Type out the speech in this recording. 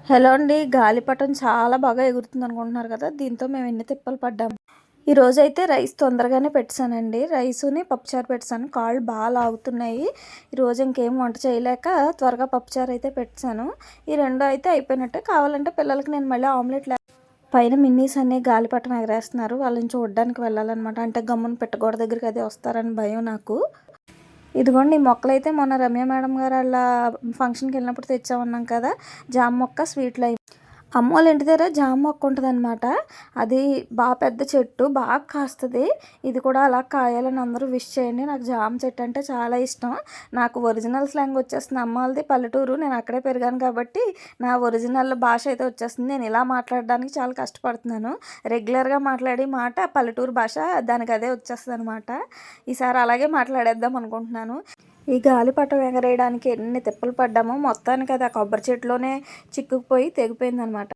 Hello అండి. గాలిపటం చాలా బాగా ఎగురుతుంది అనుకుంటున్నారు కదా! దీంతో మేము ఎన్ని తిప్పలు పడ్డాము. ఈరోజైతే రైస్ తొందరగానే పెట్టేసానండి. రైసుని పప్పుచారు పెట్టేసాను. కాళ్ళు బాగా లాగుతున్నాయి. ఈరోజు ఇంకేం వంట చేయలేక త్వరగా పప్పుచారు అయితే పెట్టేసాను. ఈ 2 అయితే అయిపోయినట్టే. కావాలంటే పిల్లలకి నేను మళ్ళీ ఆమ్లెట్ పైన మిన్నీస్ అన్నీ గాలిపటం ఎగరేస్తున్నారు. వాళ్ళని చూడడానికి వెళ్ళాలన్నమాట. అంటే గమ్మున పిట్టగోడ దగ్గరికి అదే వస్తారని భయం నాకు. ఇదిగోండి ఈ మొక్కలైతే మొన్న రమ్య మేడం గారు వాళ్ళ ఫంక్షన్‌కి వెళ్ళినప్పుడు తెచ్చామన్నాం కదా! జామ మొక్క, స్వీట్‌లయి. అమ్మోళ్ళ ఇంటి దగ్గర జామ మొక్క ఉంటదనమాట. అది పెద్ద చెట్టు. బాగా కాస్తది. ఇది కూడా అలా కాయాలని అందరూ విష్ చేయండి. నాకు జామ చెట్టు అంటే చాలా ఇష్టం. నాకు ఒరిజినల్ స్లాంగ్ వచ్చేస్తుంది. అమ్మ వాళ్ళది పల్లెటూరు. నేను అక్కడే పెరిగాను కాబట్టి నా ఒరిజినల్ భాష అయితే వచ్చేస్తుంది. నేను ఇలా మాట్లాడడానికి చాలా కష్టపడుతున్నాను. రెగ్యులర్‌గా మాట్లాడే మాట పల్లెటూరు భాష దానికి అదే వచ్చేస్తదనమాట. ఈసారి అలాగే మాట్లాడేద్దాం అనుకుంటున్నాను. ఈ గాలిపటం ఎగరేయడానికి ఎన్ని తిప్పలు పడ్డామో మొత్తానికి అది ఆ కొబ్బరి చెట్టులోనే చిక్కుకుపోయి తెగిపోయిందనమాట.